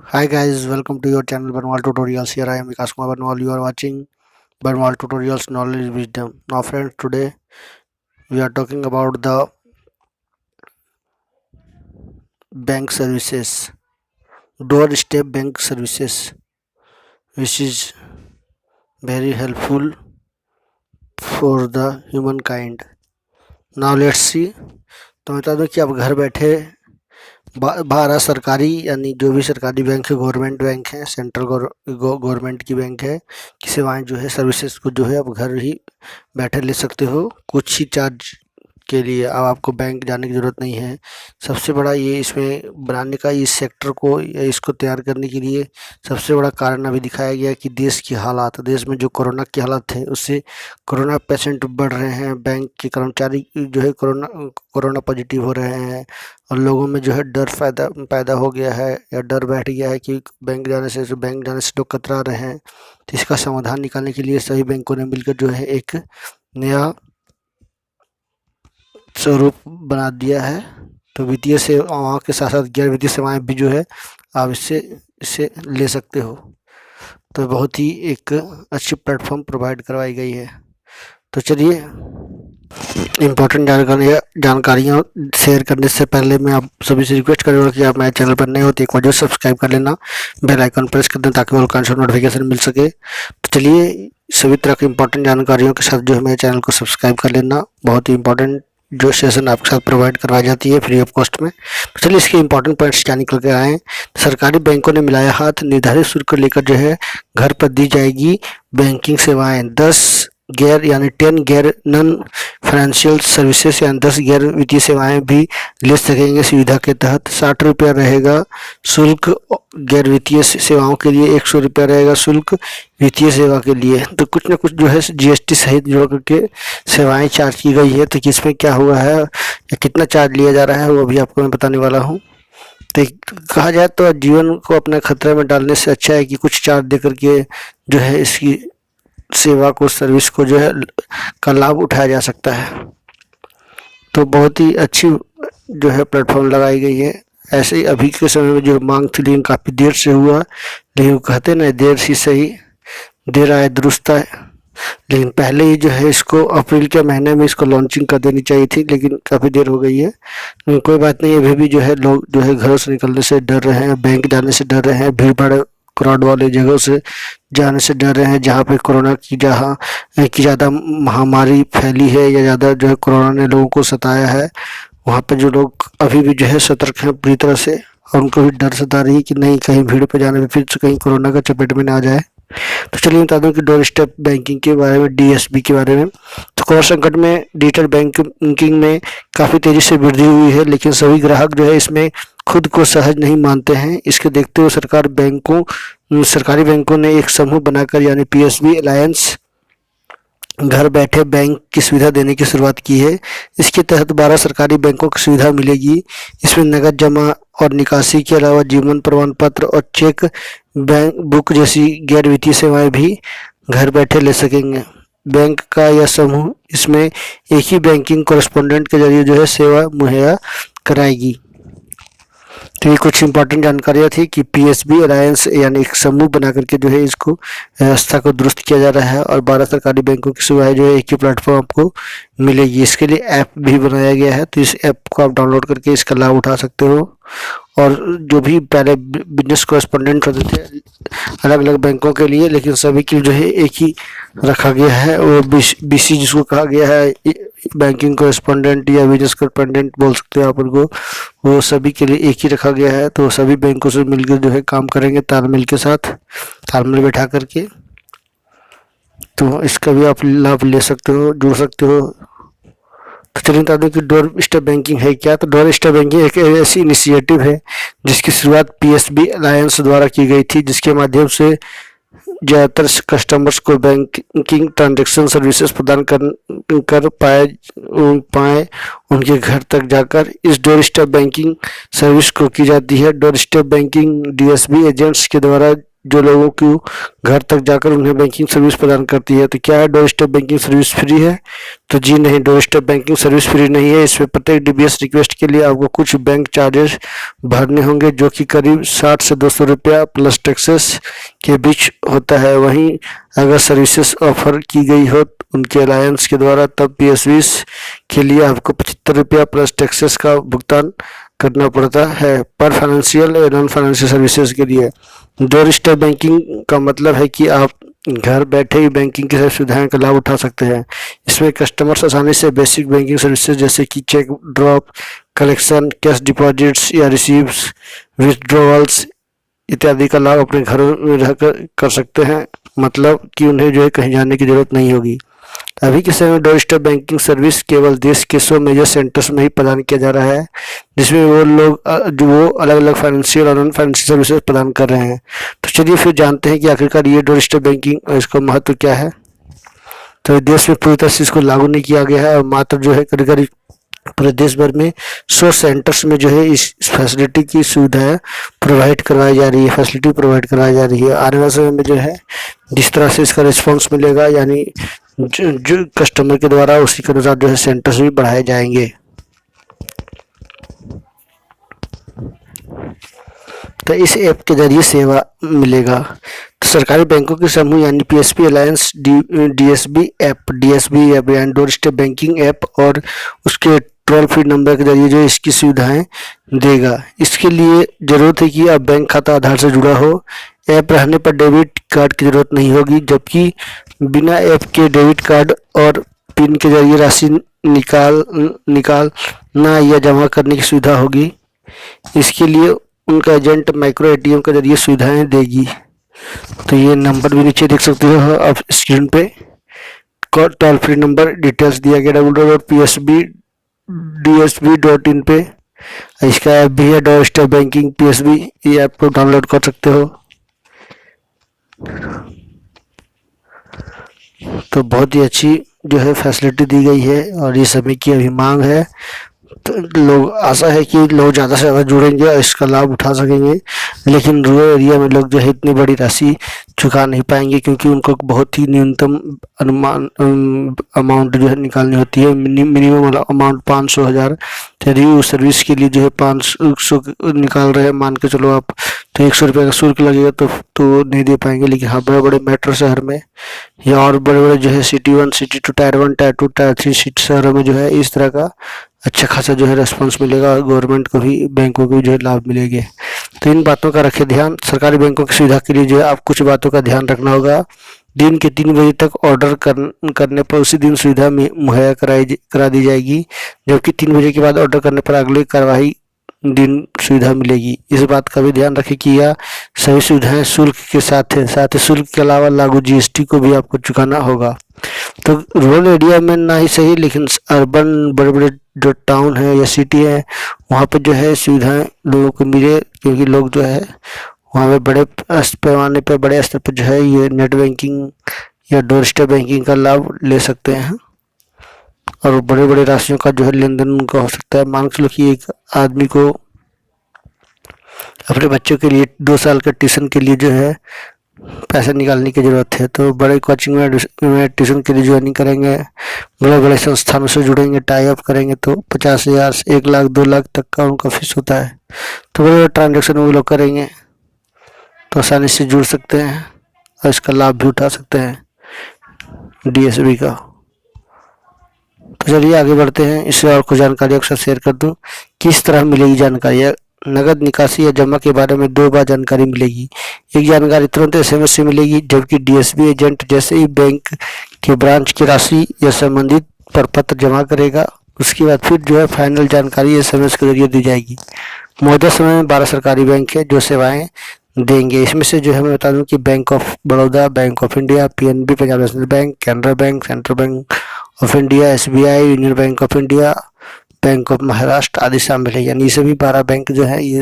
Hi guys, welcome to your channel Banwal Tutorials. Here I am Vikas Kumar Banwal. You are watching Banwal Tutorials Knowledge Wisdom. Now friends, today we are talking about the bank services, doorstep bank services, which is very helpful for the humankind. Now let's see. तो मैं बता दूं कि आप घर बैठे भारत सरकारी यानी जो भी सरकारी बैंक है, गवर्नमेंट बैंक है, सेंट्रल गवर्नमेंट की बैंक है की सेवाएं जो है, सर्विसेज को जो है आप घर ही बैठे ले सकते हो कुछ ही चार्ज के लिए। अब आपको बैंक जाने की ज़रूरत नहीं है। सबसे बड़ा ये इसमें बनाने का, इस सेक्टर को या इसको तैयार करने के लिए सबसे बड़ा कारण अभी दिखाया गया कि देश की हालात, देश में जो कोरोना की हालत थे उससे कोरोना पेशेंट बढ़ रहे हैं, बैंक के कर्मचारी जो है कोरोना पॉजिटिव हो रहे हैं और लोगों में जो है डर पैदा हो गया है या डर बैठ गया है कि बैंक जाने से लोग कतरा रहे हैं। तो इसका समाधान निकालने के लिए सभी बैंकों ने मिलकर जो है एक नया स्वरूप बना दिया है। तो वित्तीय सेवाओं के साथ साथ गैर वित्तीय सेवाएं भी जो है आप इससे ले सकते हो। तो बहुत ही एक अच्छी प्लेटफॉर्म प्रोवाइड करवाई गई है। तो चलिए, इम्पोर्टेंट जानकारियाँ शेयर करने से पहले मैं आप सभी से रिक्वेस्ट करूँगा कि आप मेरे चैनल पर नए हो तो एक बार जो सब्सक्राइब कर लेना, बेल आइकन प्रेस कर देना ताकि ऑल काइंड्स ऑफ नोटिफिकेशन मिल सके। तो चलिए, सभी तरह की इंपॉर्टेंट जानकारियों के साथ जो है मेरे चैनल को सब्सक्राइब कर लेना। बहुत ही इंपॉर्टेंट जो सेशन आपके साथ प्रोवाइड करवाई जाती है फ्री ऑफ कॉस्ट में। तो चलिए, इसके इंपॉर्टेंट पॉइंट्स क्या निकल के आए हैं। सरकारी बैंकों ने मिलाया हाथ, निर्धारित शुल्क को लेकर जो है घर पर दी जाएगी बैंकिंग सेवाएं। 10 गैर नॉन फाइनेंशियल सर्विसेज या 10 गैर वित्तीय सेवाएं भी ले सकेंगे सुविधा के तहत। 60 रुपया रहेगा शुल्क गैर वित्तीय सेवाओं के लिए, 100 रुपया रहेगा शुल्क वित्तीय सेवा के लिए। तो कुछ ना कुछ जो है जीएसटी सहित जोड़ करके सेवाएं चार्ज की गई है। तो किसमें क्या हुआ है या कितना चार्ज लिया जा रहा है वो भी आपको मैं बताने वाला हूँ। तो कहा जाए तो जीवन को अपने खतरे में डालने से अच्छा है कि कुछ चार्ज दे करके जो है इसकी सेवा को, सर्विस को जो है का लाभ उठाया जा सकता है। तो बहुत ही अच्छी जो है प्लेटफॉर्म लगाई गई है। ऐसे ही अभी के समय में जो मांग थी लेकिन काफ़ी देर से हुआ, लेकिन वो कहते ना देर ही सही, देर आए दुरुस्त आए। लेकिन पहले ही जो है इसको अप्रैल के महीने में इसको लॉन्चिंग कर देनी चाहिए थी, लेकिन काफ़ी देर हो गई है। लेकिन कोई बात नहीं, अभी भी जो है लोग जो है घरों से निकलने से डर रहे हैं, बैंक जाने से डर रहे हैं, भीड़ भाड़ क्राउड वाले जगहों से जाने से डर रहे हैं जहाँ पे कोरोना की ज़्यादा महामारी फैली है या ज़्यादा जो है कोरोना ने लोगों को सताया है। वहाँ पे जो लोग अभी भी जो है सतर्क हैं पूरी तरह से और उनको भी डर सता रही है कि नहीं कहीं भीड़ पे जाने में फिर से कहीं कोरोना का चपेट में ना आ जाए। तो चलिए बता दूं कि डोर स्टेप बैंकिंग के बारे में, डीएसबी के बारे में। तो कोरोना संकट में डिजिटल बैंकिंग में काफ़ी तेज़ी से वृद्धि हुई है, लेकिन सभी ग्राहक जो है इसमें खुद को सहज नहीं मानते हैं। इसके देखते हुए सरकारी बैंकों ने एक समूह बनाकर यानी पीएसबी अलायंस घर बैठे बैंक की सुविधा देने की शुरुआत की है। इसके तहत 12 सरकारी बैंकों की सुविधा मिलेगी। इसमें नकद जमा और निकासी के अलावा जीवन प्रमाण पत्र और चेक बैंक बुक जैसी गैर वित्तीय सेवाएं भी घर बैठे ले सकेंगे। बैंक का यह समूह इसमें एक ही बैंकिंग कॉरेस्पोंडेंट के जरिए जो है सेवा मुहैया कराएगी। तो ये कुछ इंपॉर्टेंट जानकारियाँ थी कि पीएसबी अलायंस यानी एक समूह बना करके जो है इसको व्यवस्था को दुरुस्त किया जा रहा है और 12 सरकारी बैंकों की सुविधाएं जो है एक ही प्लेटफॉर्म आपको मिलेगी। इसके लिए ऐप भी बनाया गया है, तो इस ऐप को आप डाउनलोड करके इसका लाभ उठा सकते हो। और जो भी पहले बिजनेस कॉरेस्पोंडेंट होते थे अलग अलग बैंकों के लिए, लेकिन सभी की जो है एक ही रखा गया है, वो बीसी जिसको कहा गया है, बैंकिंग कॉरेस्पोंडेंट या बिजनेस कॉरेस्पोंडेंट बोल सकते हो आप उनको, वो सभी के लिए एक ही रखा गया है। तो सभी बैंकों से मिलकर जो है काम करेंगे तालमेल के साथ, तालमेल बैठा करके। तो इसका भी आप लाभ ले सकते हो, जुड़ सकते हो। तो चलिए बता दूं कि डोर स्टेप बैंकिंग है क्या। तो डोर स्टेप बैंकिंग एक ऐसी इनिशिएटिव है जिसकी शुरुआत पीएसबी अलायंस द्वारा की गई थी, जिसके माध्यम से ज़्यादातर कस्टमर्स को बैंकिंग ट्रांजैक्शन सर्विसेज प्रदान कर पाए उनके घर तक जाकर। इस डोर स्टेप बैंकिंग सर्विस को की जाती है। Door step banking DSB agents के द्वारा जो लोगों को घर तक जाकर उन्हें बैंकिंग सर्विस प्रदान करती है। तो क्या है, door step banking service free है? तो जी नहीं, door step banking service free नहीं है। इसमें प्रत्येक डीबीएस रिक्वेस्ट के लिए आपको कुछ बैंक चार्जेस भरने होंगे, जो कि करीब 60 से 200 रुपया प्लस टैक्सेस के बीच होता है। वहीं अगर सर्विसेज ऑफर की गई हो उनके अलायंस के द्वारा, तब पीएसवीज के लिए आपको 75 रुपया प्लस टैक्सेस का भुगतान करना पड़ता है पर फाइनेंशियल और नॉन फाइनेंशियल सर्विसेज के लिए। डोर स्टेप बैंकिंग का मतलब है कि आप घर बैठे ही बैंकिंग की सुविधाएं का लाभ उठा सकते हैं। इसमें कस्टमर्स आसानी से बेसिक बैंकिंग सर्विसेज जैसे कि cheque drop, collection, cash deposits या रिसीव्स, विथड्रॉवल्स इत्यादि का लाभ अपने घरों में रहकर कर सकते हैं। मतलब कि उन्हें जो है कहीं जाने की जरूरत नहीं होगी। अभी के समय में डोर स्टेप बैंकिंग सर्विस केवल देश के 100 मेजर सेंटर्स में ही प्रदान किया जा रहा है, जिसमें वो लोग जो वो अलग अलग फाइनेंशियल और नॉन फाइनेंशियल सर्विसेज प्रदान कर रहे हैं। तो चलिए फिर जानते हैं कि आखिरकार ये डोर स्टेप बैंकिंग और इसका महत्व क्या है। तो देश में पूरी तरह से इसको लागू नहीं किया गया है और मात्र जो है करीब करीब पूरे देश भर में 100 सेंटर्स में जो है इस फैसिलिटी की सुविधाएं प्रोवाइड करवाई जा रही है, फैसिलिटी प्रोवाइड करवाई जा रही है। आने वाले समय में जो है जिस तरह से इसका रिस्पॉन्स मिलेगा, यानी जो कस्टमर के द्वारा, उसी के अनुसार जो है सेंटर्स भी बढ़ाए जाएंगे। तो इस ऐप के जरिए सेवा मिलेगा। तो सरकारी बैंकों के समूह यानी पीएसपी अलायंस डीएसबी ऐप यानी डोर स्टेप बैंकिंग ऐप और उसके टोल फ्री नंबर के जरिए जो इसकी सुविधाएं देगा। इसके लिए जरूरत है कि आप बैंक खाता आधार से जुड़ा हो। ऐप रहने पर डेबिट कार्ड की जरूरत नहीं होगी, जबकि बिना ऐप के डेबिट कार्ड और पिन के जरिए राशि निकालना या जमा करने की सुविधा होगी। इसके लिए उनका एजेंट माइक्रो एटीएम के जरिए सुविधाएं देगी। तो ये नंबर भी नीचे देख सकते हो आप स्क्रीन पे, टोल फ्री नंबर डिटेल्स दिया गया www.psbdsb.in पे। इसका ऐप भी है डोर स्टेप बैंकिंग पीएसबी, ये ऐप को डाउनलोड कर सकते हो। तो बहुत ही अच्छी जो है फैसिलिटी दी गई है और ये समय की अभी मांग है। तो लोग, आशा है कि लोग ज़्यादा से ज़्यादा जुड़ेंगे और इसका लाभ उठा सकेंगे। लेकिन रूरल एरिया में लोग जो है इतनी बड़ी राशि चुका नहीं पाएंगे, क्योंकि उनको बहुत ही न्यूनतम अनुमान अमाउंट जो है निकालनी होती है। Minimum amount 500,000। यदि उस सर्विस के लिए जो है 500 निकाल रहे हैं, मान के चलो आप, तो 100 रुपये का शुल्क लगेगा तो नहीं दे पाएंगे। लेकिन हाँ, बड़े बड़े मेट्रो शहर में या और बड़े बड़े जो है city 1, city 2, tyre 1, tyre 2, tyre 3 city शहरों में जो है इस तरह का अच्छा खासा जो है रेस्पॉन्स मिलेगा और गवर्नमेंट को भी, बैंकों को भी जो है लाभ मिलेंगे। तो इन बातों का रखें ध्यान। सरकारी बैंकों की सुविधा के लिए जो है आप कुछ बातों का ध्यान रखना होगा। दिन के 3 बजे तक ऑर्डर करने पर उसी दिन सुविधा मुहैया करा दी जाएगी, जबकि 3 बजे के बाद ऑर्डर करने पर अगली कार्रवाई दिन सुविधा मिलेगी। इस बात का भी ध्यान रखें कि यह सभी सुविधाएं शुल्क के साथ है। साथ ही शुल्क के अलावा लागू जीएसटी को भी आपको चुकाना होगा। तो रूरल एरिया में ना ही सही, लेकिन अर्बन बड़े बड़े जो टाउन है या सिटी है, वहाँ पर जो है सुविधाएं लोगों को मिले, क्योंकि लोग जो है वहाँ पे बड़े पैमाने पर, बड़े स्तर पर जो है ये नेट बैंकिंग या डोर स्टेप बैंकिंग का लाभ ले सकते हैं और बड़े बड़े राशियों का जो है लेन देन उनका हो सकता है। मान के चलो कि एक आदमी को अपने बच्चों के लिए 2 साल के ट्यूशन के लिए जो है पैसे निकालने की ज़रूरत है, तो बड़े कोचिंग में ट्यूशन के लिए ज्वाइनिंग करेंगे, बड़े बड़े संस्थानों से जुड़ेंगे, टाई अप करेंगे, तो 50,000 से 1 लाख 2 लाख तक का उनका फीस होता है। तो बड़े बड़े ट्रांजेक्शन वो लोग करेंगे तो आसानी से जुड़ सकते हैं और इसका लाभ भी उठा सकते हैं डीएसबी का। तो चलिए आगे बढ़ते हैं। इससे और कुछ जानकारी आपके साथ शेयर कर दूं। किस तरह मिलेगी जानकारी? नगद निकासी या जमा के बारे में 2 बार जानकारी मिलेगी। एक जानकारी तुरंत एसएमएस से मिलेगी, जबकि डीएसबी एजेंट जैसे ही बैंक के ब्रांच की राशि या संबंधित प्रपत्र जमा करेगा, उसके बाद फिर जो है फाइनल जानकारी एसएमएस के जरिए दी जाएगी। मौजूदा समय में 12 सरकारी बैंक है जो सेवाएं देंगे। इसमें से जो है मैं बता दूं कि bank of Baroda, bank of India, PNB Punjab national bank, Canara bank, central bank of India, SBI, union bank of India, bank of Maharashtra आदि शामिल है। यानी ये सभी 12 बैंक जो है ये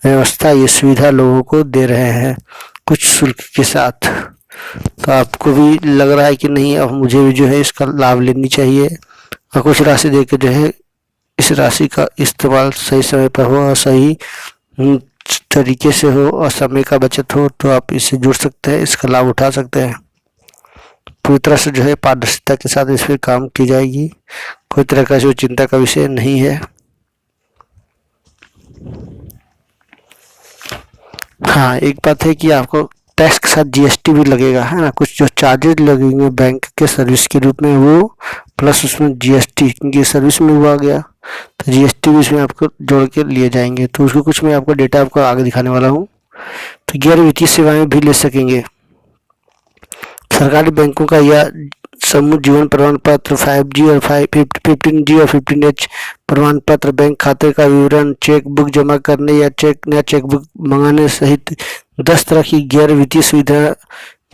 व्यवस्था, ये सुविधा लोगों को दे रहे हैं कुछ शुल्क के साथ। तो आपको भी लग रहा है कि नहीं, अब मुझे भी जो है इसका लाभ लेनी चाहिए और कुछ राशि दे के जो है इस राशि का इस्तेमाल सही समय पर हो और सही तरीके से हो और समय का बचत हो तो आप इससे जुड़ सकते हैं, इसका लाभ उठा सकते हैं। पूरी तरह से जो है पारदर्शिता के साथ इस पर काम की जाएगी, कोई तरह का जो चिंता का विषय नहीं है। हाँ, एक बात है कि आपको टैक्स के साथ जीएसटी भी लगेगा, है ना, कुछ जो चार्जेस लगेंगे बैंक के सर्विस के रूप में वो, प्लस उसमें जीएसटी, क्योंकि सर्विस में हुआ गया तो जीएसटी भी इसमें आपको जोड़ के लिए जाएंगे। तो उसको कुछ मैं आपको डेटा आपको आगे दिखाने वाला हूँ। तो गैर वित्तीय सेवाएं भी ले सकेंगे। सरकारी बैंकों का यह समूह जीवन प्रमाण पत्र 5G और 15G और 15H प्रमाण पत्र, बैंक खाते का विवरण, चेक बुक जमा करने या नया चेक बुक मंगाने सहित 10 तरह की गैर वित्तीय सुविधा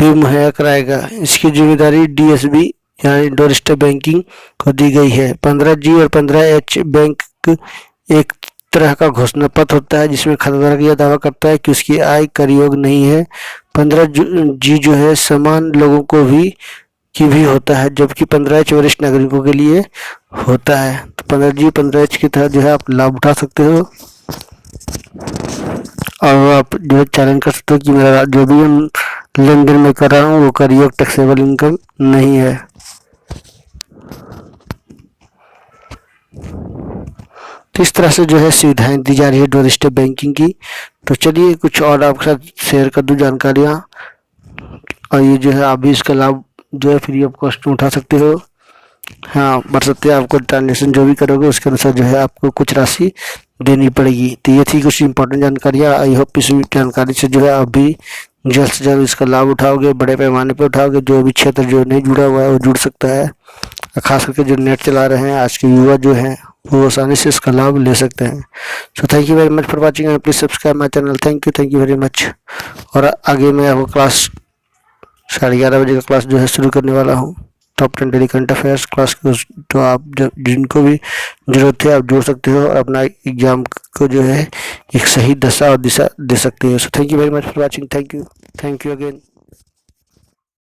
भी मुहैया कराएगा। इसकी जिम्मेदारी डीएसबी यानी डोर स्टेप बैंकिंग को दी गई है। 15G और 15H बैंक एक तरह का घोषणा पत्र होता है जिसमें खाताधारक यह दावा करता है कि उसकी आय कर योग्य नहीं है। 15G जो है समान लोगों को भी होता है, जबकि 15H वरिष्ठ नागरिकों के लिए होता है। तो 15G 15H के तहत जो है आप लाभ उठा सकते हो और आप जो है चयन कर सकते हो कि मेरा जो भी लेन देन मैं कर रहा हूँ वो कर योग्य टैक्सेबल इनकम नहीं है। तो इस तरह से जो है सुविधाएं दी जा रही है डोर स्टेप बैंकिंग की। तो चलिए कुछ और आपके साथ शेयर कर दूं जानकारियाँ, और ये जो है आप भी इसका लाभ जो है फ्री ऑफ कॉस्ट में उठा सकते हो। हाँ, बढ़ सकते हैं, आपको ट्रांजेक्शन जो भी करोगे उसके अनुसार जो है आपको कुछ राशि देनी पड़ेगी। तो ये थी कुछ इंपॉर्टेंट जानकारियाँ। आई होप इस जानकारी से जो है आप भी जल्द से जल्द इसका लाभ उठाओगे, बड़े पैमाने पर उठाओगे। जो भी क्षेत्र जो नहीं जुड़ा हुआ है वो जुड़ सकता है, खास करके जो नेट चला रहे हैं आज के युवा जो हैं वो आसानी से इसका लाभ ले सकते हैं। So thank you very much for watching and please subscribe my channel. Thank you very much. और आगे मैं आपको क्लास 11:30 बजे का क्लास जो है शुरू करने वाला हूँ, top 10 daily current affairs class. तो आप जिनको भी जरूरत है आप जोड़ सकते हो और अपना एग्जाम को जो है एक सही दशा और दिशा दे सकते हो। So thank you very much for watching. Thank you again.